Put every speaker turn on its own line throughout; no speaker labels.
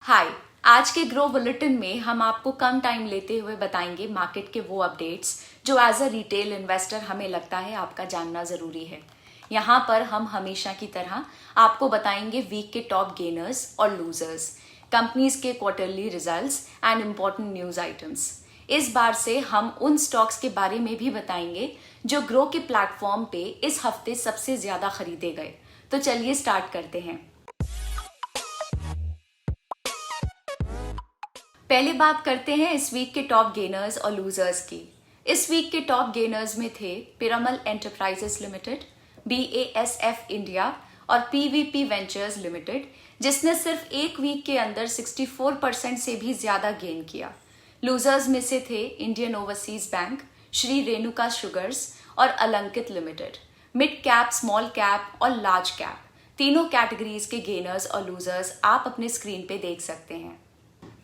हाय। आज के grow bulletin में हम आपको कम टाइम लेते हुए बताएंगे मार्केट के वो अपडेट्स जो एज अ रिटेल इन्वेस्टर हमें लगता है आपका जानना जरूरी है। यहाँ पर हम हमेशा की तरह आपको बताएंगे वीक के टॉप गेनर्स और लूजर्स, कंपनीज के quarterly results and important news items. इस बार से हम उन स्टॉक्स के बारे में भी बताएंगे जो ग्रो के प्लेटफॉर्म पे इस हफ्ते सबसे ज्यादा खरीदे गए। तो चलिए स्टार्ट करते हैं। पहले बात करते हैं इस वीक के टॉप गेनर्स और लूजर्स की। इस वीक के टॉप गेनर्स में थे Piramal enterprises limited, BASF India और PVP वेंचर्स लिमिटेड, जिसने सिर्फ एक वीक के अंदर 64% से भी ज्यादा गेन किया। लूजर्स में से थे Indian Overseas Bank, Shri Renuka Sugars और Alankit Limited. Mid cap, small cap और लार्ज कैप तीनों कैटेगरीज के गेनर्स और लूजर्स आप अपने स्क्रीन पे देख सकते हैं।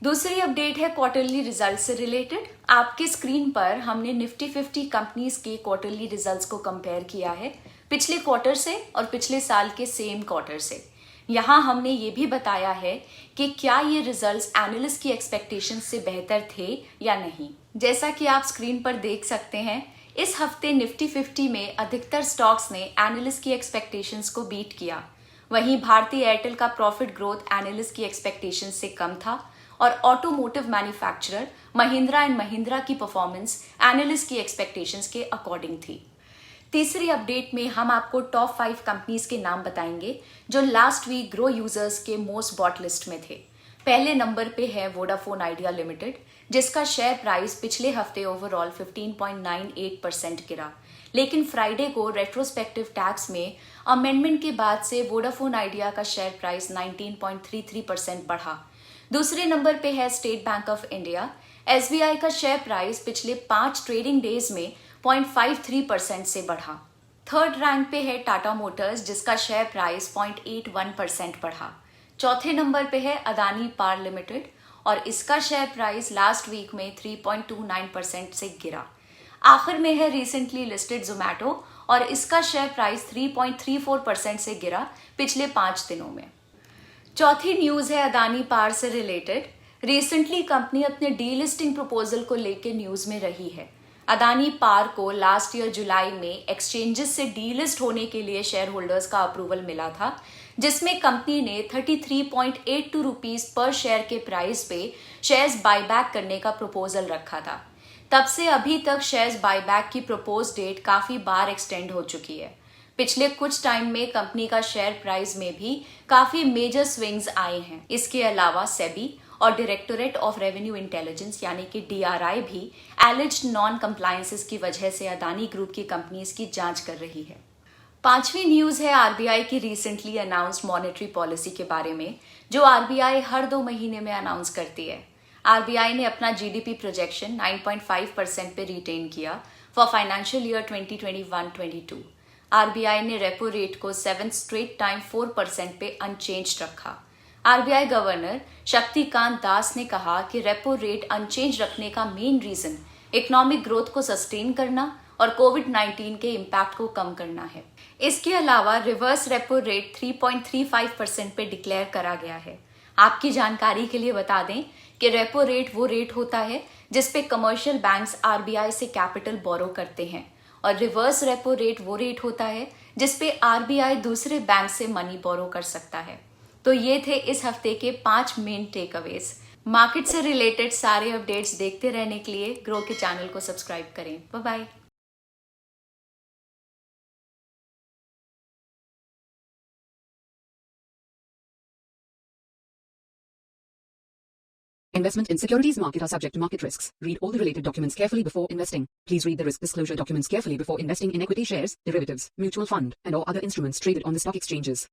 दूसरी अपडेट है क्वार्टरली रिजल्ट से रिलेटेड। आपके स्क्रीन पर हमने निफ्टी 50 कंपनीज के क्वार्टरली रिजल्ट्स को कंपेयर किया है पिछले क्वार्टर से और पिछले साल के सेम क्वार्टर से। यहाँ हमने ये भी बताया है कि क्या ये रिजल्ट्स एनालिस्ट की एक्सपेक्टेशन से बेहतर थे या नहीं। जैसा कि आप स्क्रीन पर देख सकते हैं, इस हफ्ते निफ्टी 50 में अधिकतर स्टॉक्स ने एनालिस्ट की एक्सपेक्टेशंस को बीट किया। वहीं भारतीय एयरटेल का प्रॉफिट ग्रोथ एनालिस्ट की एक्सपेक्टेशन से कम था और automotive manufacturer Mahindra and Mahindra की परफॉर्मेंस एनालिस्ट की एक्सपेक्टेशंस के अकॉर्डिंग थी। तीसरी अपडेट में हम आपको टॉप 5 कंपनीज के नाम बताएंगे जो लास्ट वीक ग्रो यूजर्स के मोस्ट बॉट लिस्ट में थे। पहले नंबर पे है वोडाफोन आइडिया लिमिटेड, जिसका शेयर प्राइस पिछले हफ्ते ओवरऑल 15.98% गिरा, लेकिन फ्राइडे को रेट्रोस्पेक्टिव टैक्स में अमेंडमेंट के बाद से वोडाफोन आइडिया का शेयर प्राइस 19.33% बढ़ा। दूसरे नंबर पे है state bank of India. SBI का शेयर प्राइस पिछले 5 ट्रेडिंग डेज में 0.53% से बढ़ा। थर्ड रैंक पे है टाटा मोटर्स, जिसका शेयर प्राइस 0.81% बढ़ा। चौथे नंबर पे है अदानी पावर लिमिटेड और इसका शेयर प्राइस लास्ट वीक में 3.29% से गिरा। आखिर में है रिसेंटली लिस्टेड जोमैटो और इसका शेयर प्राइस 3.34% से गिरा पिछले 5 दिनों में। चौथी न्यूज है अदानी पावर से रिलेटेड। रिसेंटली कंपनी अपने डीलिस्टिंग प्रपोजल को लेकर न्यूज में रही है। अदानी पावर को लास्ट ईयर जुलाई में एक्सचेंजेस से डीलिस्ट होने के लिए शेयर होल्डर्स का अप्रूवल मिला था, जिसमें कंपनी ने 33.82 रुपीज पर शेयर के प्राइस पे शेयर्स बायबैक करने का प्रपोजल रखा था। तब से अभी तक शेयर्स बायबैक की प्रपोज डेट काफी बार एक्सटेंड हो चुकी है। पिछले कुछ टाइम में कंपनी का शेयर प्राइस में भी काफी मेजर स्विंग्स आए हैं। इसके अलावा सेबी और डायरेक्टोरेट ऑफ रेवेन्यू इंटेलिजेंस यानी कि DRI भी एलिज्ड नॉन कंप्लायंसेस की वजह से अदानी ग्रुप की कंपनीज की जांच कर रही है। पांचवी न्यूज है RBI की रिसेंटली अनाउंस्ड मॉनेटरी पॉलिसी के बारे में, जो RBI हर 2 महीने में अनाउंस करती है। RBI ने अपना GDP प्रोजेक्शन 9.5% पे रिटेन किया फॉर फाइनेंशियल ईयर 2021-22। RBI ने रेपो रेट को 7th स्ट्रेट टाइम 4% पे अनचेंज रखा। RBI गवर्नर शक्तिकांत दास ने कहा कि रेपो रेट अनचेंज रखने का मेन रीजन इकोनॉमिक ग्रोथ को सस्टेन करना और कोविड-19 के इम्पैक्ट को कम करना है। इसके अलावा रिवर्स रेपो रेट 3.35% पे डिक्लेयर करा गया है। आपकी जानकारी के लिए बता दें कि रेपो रेट वो रेट होता है जिसपे कमर्शियल बैंक्स RBI से कैपिटल बोरो करते हैं और रिवर्स रेपो रेट वो रेट होता है जिसपे RBI दूसरे बैंक से मनी बोरो कर सकता है। तो ये थे इस हफ्ते के 5 मेन टेक अवेज। मार्केट से रिलेटेड सारे अपडेट्स देखते रहने के लिए ग्रो के चैनल को सब्सक्राइब करें। Bye bye.
Investment in securities market are subject to market risks. Read all the related documents carefully before investing. Please read the risk disclosure documents carefully before investing in equity shares, derivatives, mutual fund, and or other instruments traded on the stock exchanges.